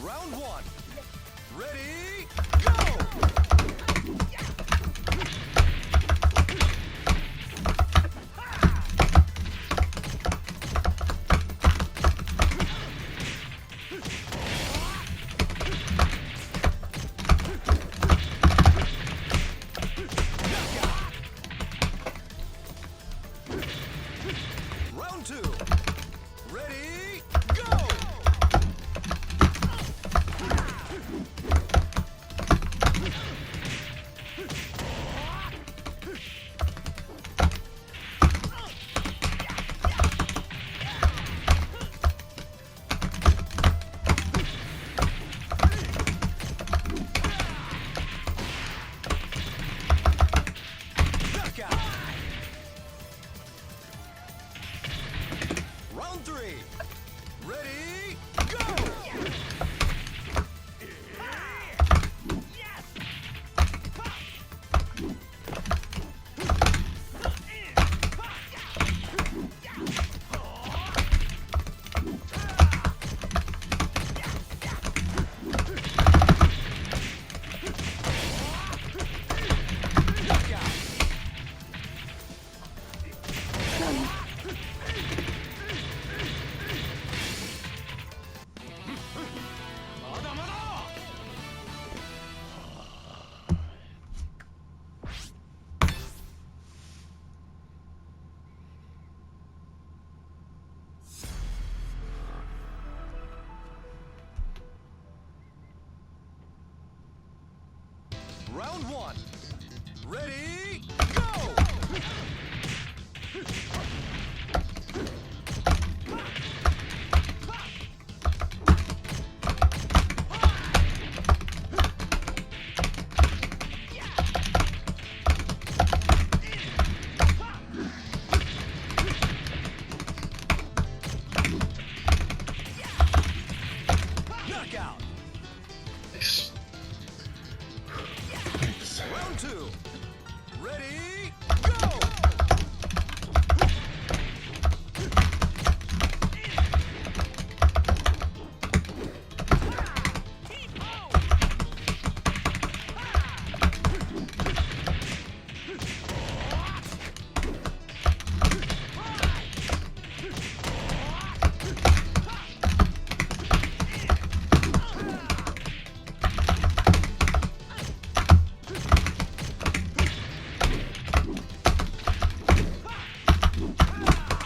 Round one. Ready, go! Round two. Ready, go! Knockout. Round three. Ready, go! Knockout. Round one. Ready, go! Knockout. Nice. Round two. Ready, go!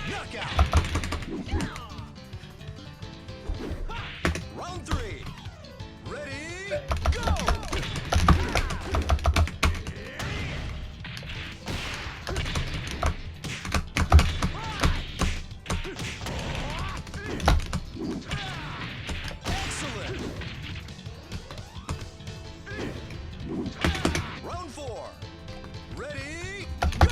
Knockout. Round three. Ready, go! Excellent. Round four. Ready, go!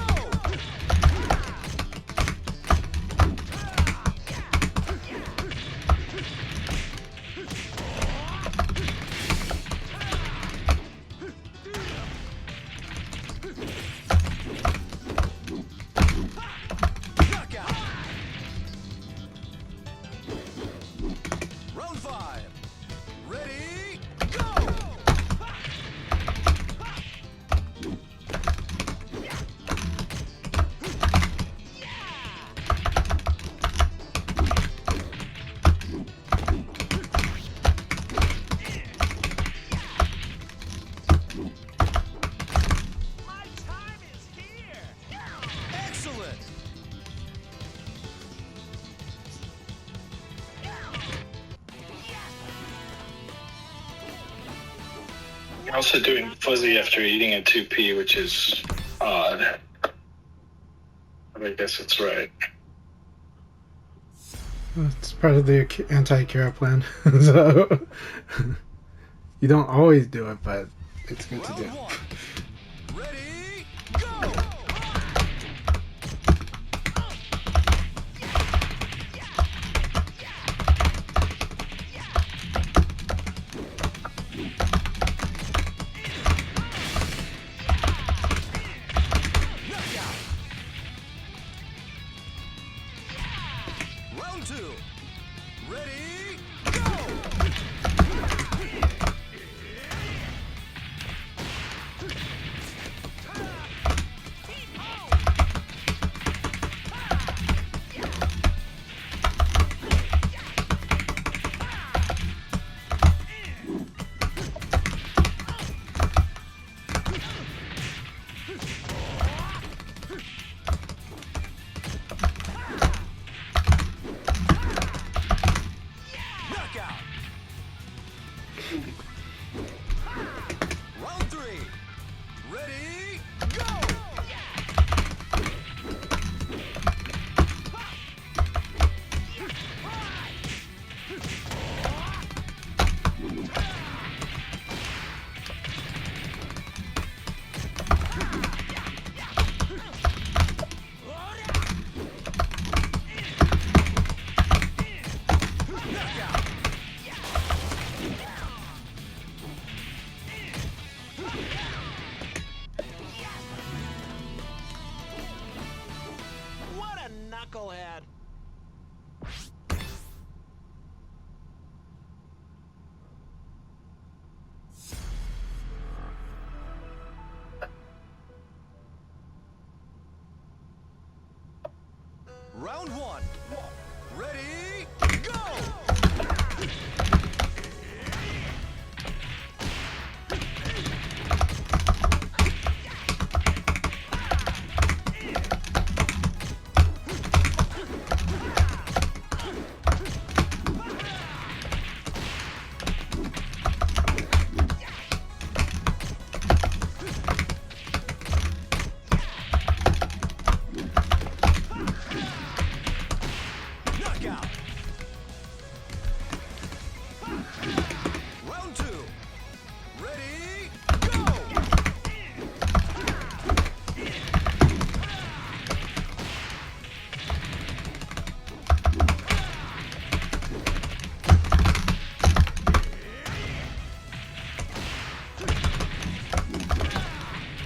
Knockout. Round five. Ready, go! My time is here. Excellent. You're also doing fuzzy after eating a 2P, which is odd. But I guess it's right. It's part of the anti-Akira plan. So you don't always do it, but it's good to do. Round one. Ready, go! Knockout. Round two. Ready, go! ahead. Round one. Ready, go! Knockout. Round two. Ready, go!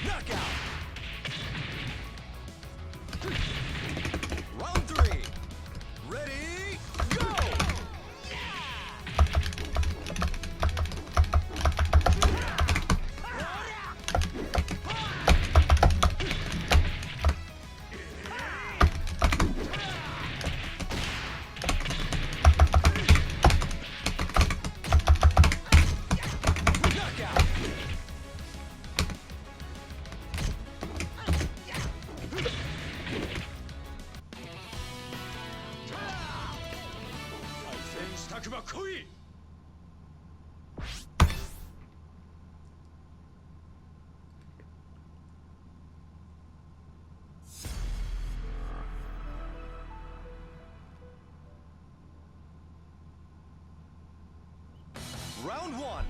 Knockout. Round three. Ready, go! Knockout. Round one.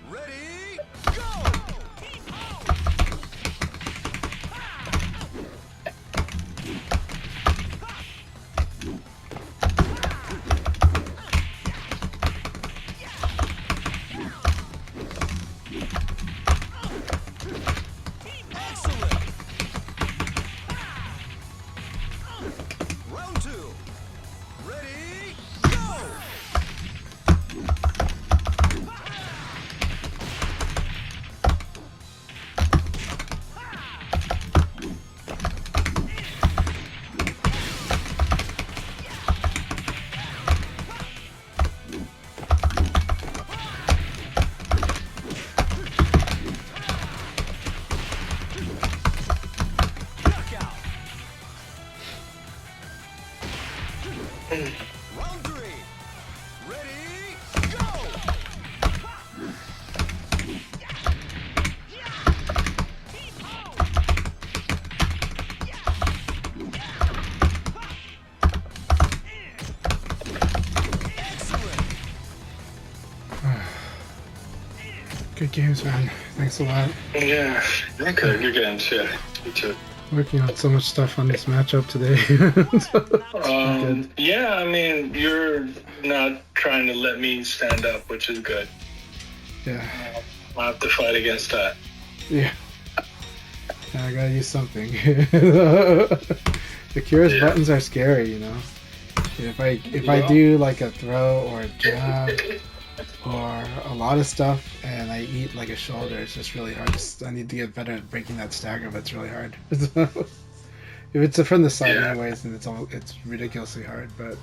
Ready, go! Excellent. Round two. Ready, go! Knockout. Round three. Ready, go! Excellent. Good games, man. Thanks a lot. Yeah, okay, good games. Yeah, me too. Working on so much stuff on this matchup today. Good. Yeah, I mean, you're not trying to let me stand up, which is good. Yeah. I'll have to fight against that. Yeah. I gotta use something. Akira's Yeah. buttons are scary, you know. If I do like a throw or a jab or a lot of stuff and I eat like a shoulder, it's just really hard. I need to get better at breaking that stagger, but it's really hard. If it's from the side Yeah. anyways, then it's ridiculously hard. But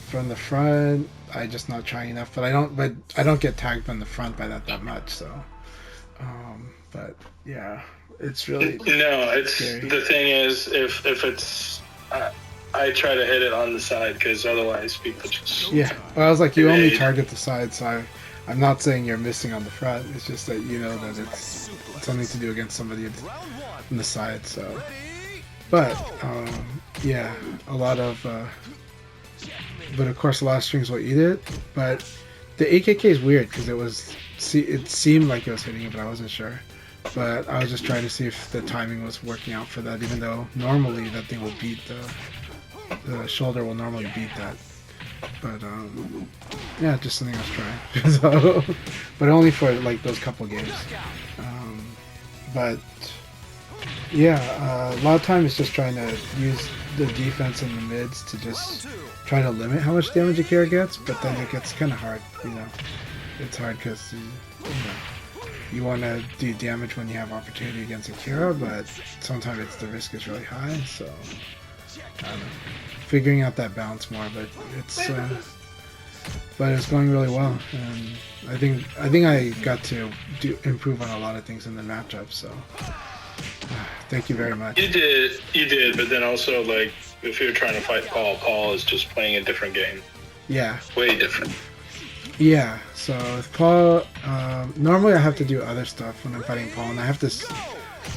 from the front, I just not trying enough. But I don't get tagged from the front by that much. So, but yeah, it's really No, it's scary. the thing is, if it's, I try to hit it on the side because otherwise people just. Yeah. Well, I was like, you only Evade. target the side, so I'm not saying you're missing on the front. It's just that you know that it's something to do against somebody Round one. on the side. So, Ready, but go! yeah, a lot of. But of course, a lot of strings will eat it. But the AKK is weird because it seemed like it was hitting it, but I wasn't sure. But I was just trying to see if the timing was working out for that, even though normally that thing will beat the shoulder will normally beat that. But yeah, just something I was trying. So, but only for like those couple games. But Yeah, a lot of times it's just trying to use the defense in the mids to Round just two. try to limit how much damage Akira gets, but then it gets kind of hard, you know. It's hard because you want to do damage when you have opportunity against Akira, but sometimes the risk is really high, so I don't know. Figuring out that balance more, but it's going really well, and I think I got to improve on a lot of things in the matchup, so thank you very much. You did, but then also, like, if you're trying to fight Paul is just playing a different game. Yeah. Way different. Yeah, so with Paul, normally I have to do other stuff when I'm fighting Paul, and I have to,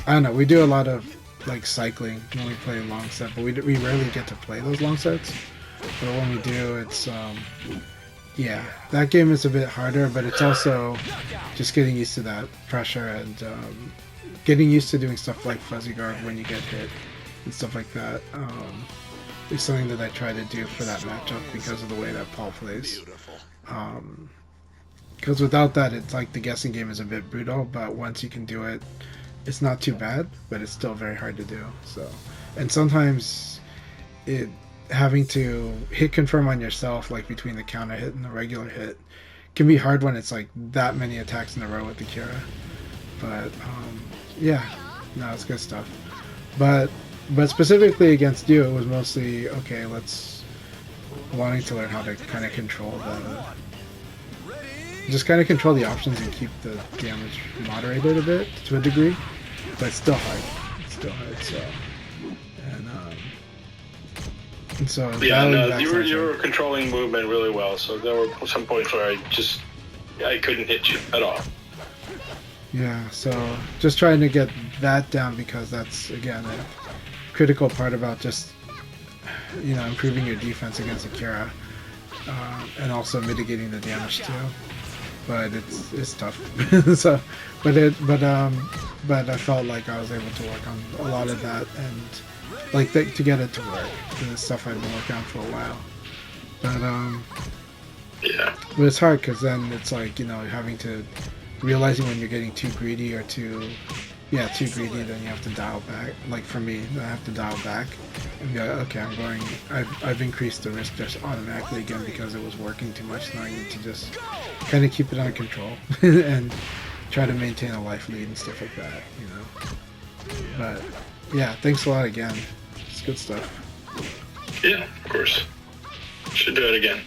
I don't know, we do a lot of, like, cycling when we play long set, but we rarely get to play those long sets, but when we do, it's, yeah, that game is a bit harder, but it's also just getting used to that pressure and getting used to doing stuff like fuzzy guard when you get hit and stuff like that. Is something that I try to do for that matchup because of the way that Paul plays. Because without that, it's like the guessing game is a bit brutal, but once you can do it, it's not too bad, but it's still very hard to do. So, and sometimes having to hit confirm on yourself, like between the counter hit and the regular hit, can be hard when it's like that many attacks in a row with Akira. But yeah, no, it's good stuff. But specifically against you, it was mostly okay. Wanting to learn how to kind of control the options and keep the damage moderated a bit to a degree, but it's still hard. So and so yeah, no, you were controlling movement really well. So there were some points where I couldn't hit you at all. Yeah, so just trying to get that down because that's again a critical part about just improving your defense against Akira, and also mitigating the damage too. But it's tough. So, but I felt like I was able to work on a lot of that and like to get it to work. The stuff I've been working on for a while. Yeah. But it's hard because then it's like realizing when you're getting too greedy or too greedy, then you have to dial back. Like for me, I have to dial back and be like, okay, I've increased the risk just automatically again because it was working too much. Now I need to just kind of keep it under control and try to maintain a life lead and stuff like that, But yeah, thanks a lot again. It's good stuff. Yeah, of course. Should do it again.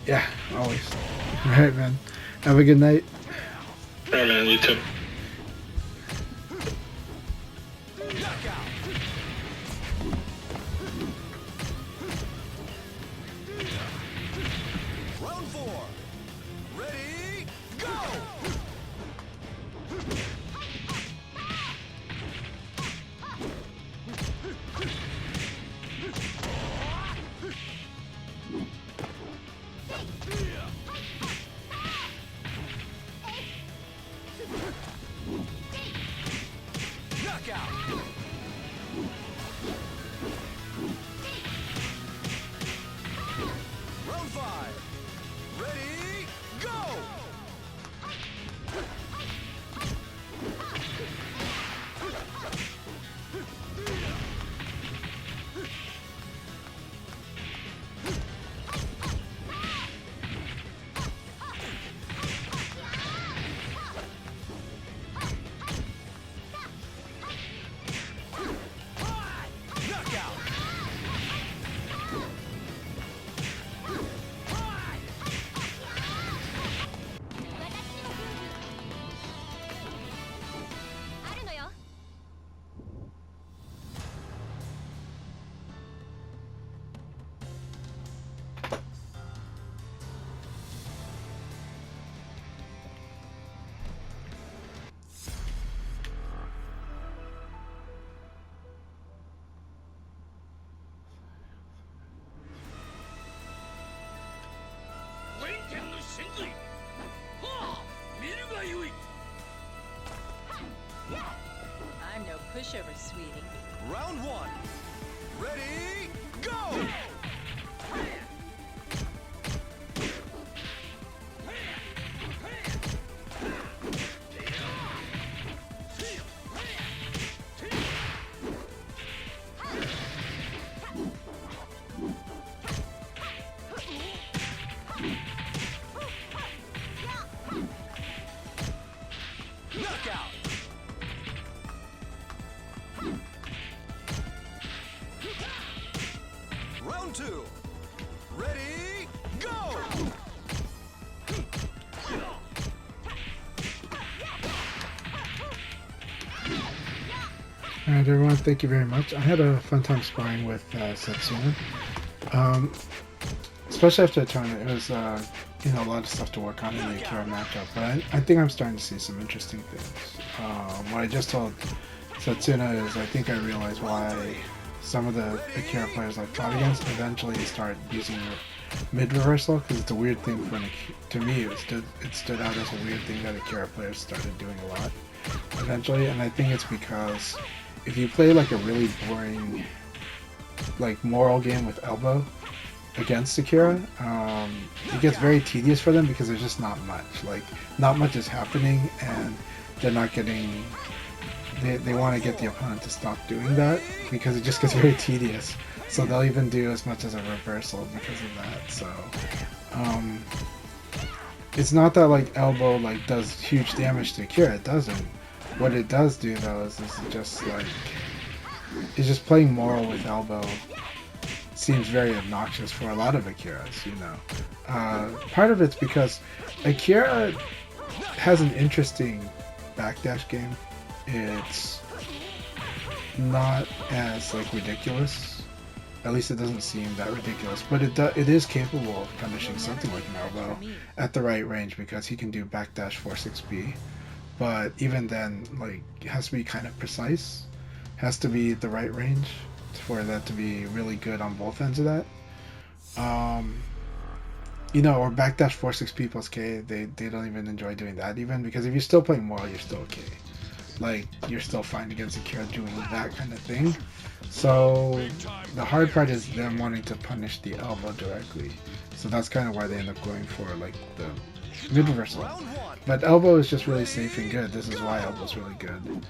Yeah, always. All right, man. Have a good night. All right, man. You too. Round four. Ready, go! Knockout! Round five. Ready, go! Knockout! I'm no pushover, sweetie. Round one. Ready, go! Ready, go! Alright everyone, thank you very much. I had a fun time sparring with Setsuna. Especially after the tournament, it was you know, a lot of stuff to work on in the Akira matchup, but I think I'm starting to see some interesting things. What I just told Setsuna is I think I realized why some of the Akira players I fought against eventually start using mid reversal, because it's a weird thing for to me. It stood out as a weird thing that Akira players started doing a lot eventually, and I think it's because if you play like a really boring like moral game with elbow against Akira, it gets very tedious for them because there's just not much. Like, not much is happening, and they're not getting. They want to get the opponent to stop doing that because it just gets very tedious. So they'll even do as much as a reversal because of that. So it's not that like elbow like does huge damage to Akira. It doesn't. What it does do though is just like it's just playing moral with elbow. Seems very obnoxious for a lot of Akiras, you know. Part of it's because Akira has an interesting backdash game. It's not as like ridiculous. At least it doesn't seem that ridiculous, but it is capable of punishing something like an elbow at the right range because he can do backdash 4-6B. But even then, like, it has to be kind of precise. Has to be the right range for that to be really good on both ends of that. You know, or backdash 4-6P plus K, they don't even enjoy doing that even, because if you're still playing moral, you're still okay. Like, you're still fine against Akira doing that kind of thing. So the hard part is them wanting to punish the elbow directly. So that's kind of why they end up going for like the mid reversal. But elbow is just really safe and good. This is why elbow's really good.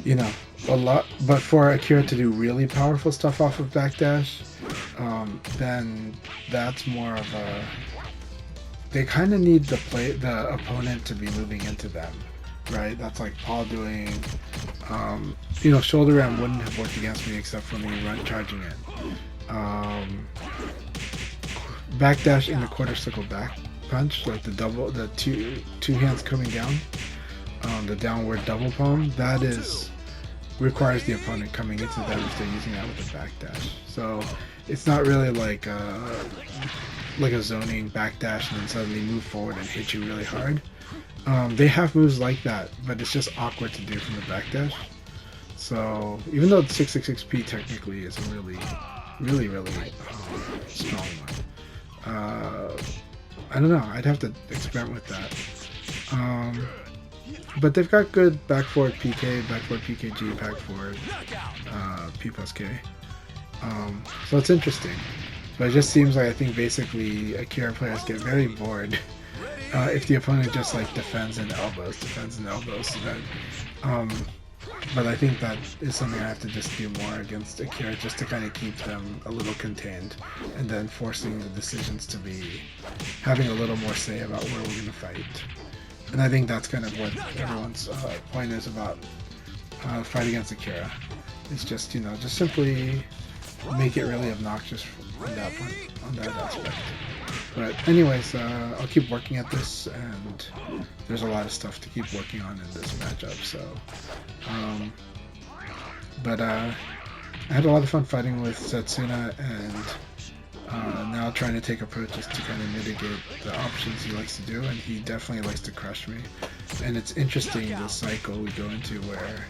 You know, a lot. But for Akira to do really powerful stuff off of backdash, then that's more of a. They kind of need the opponent to be moving into them, right? That's like Paul doing. You know, shoulder ram wouldn't have worked against me except for me charging it. Backdash in the quarter circle back punch, like the two hands coming down, the downward double palm, that requires the opponent coming into them if they're using that with the backdash. So it's not really like a zoning backdash and then suddenly move forward and hit you really hard. They have moves like that, but it's just awkward to do from the backdash. So even though the 666P technically is a really strong one. I don't know, I'd have to experiment with that. But they've got good back forward PK, back forward PKG, back forward P plus K. So it's interesting. But it just seems like I think basically Akira players get very bored if the opponent just like defends and elbows. So then, but I think that is something I have to just do more against Akira, just to kind of keep them a little contained, and then forcing the decisions to be having a little more say about where we're going to fight. And I think that's kind of what everyone's point is about fight against Akira. It's just, you know, just simply make it really obnoxious on that point, on that aspect. But anyways, I'll keep working at this, and there's a lot of stuff to keep working on in this matchup. So, but I had a lot of fun fighting with Setsuna, and now trying to take approaches to kind of mitigate the options he likes to do, and he definitely likes to crush me. And it's interesting the cycle we go into where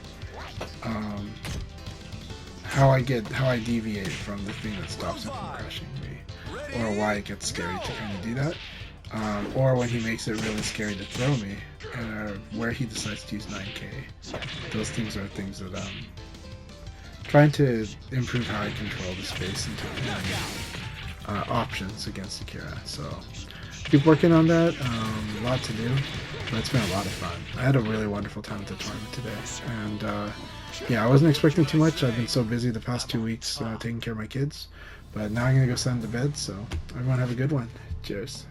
how I deviate from the thing that stops him from crushing me, or why it gets scary to kind of do that, or when he makes it really scary to throw me, and where he decides to use 9K. Those things are things that I'm trying to improve how I control the space into options against Akira. So keep working on that. A lot to do, but it's been a lot of fun. I had a really wonderful time at the tournament today, and yeah, I wasn't expecting too much. I've been so busy the past 2 weeks taking care of my kids, but now I'm gonna go send them to bed. So everyone have a good one. Cheers.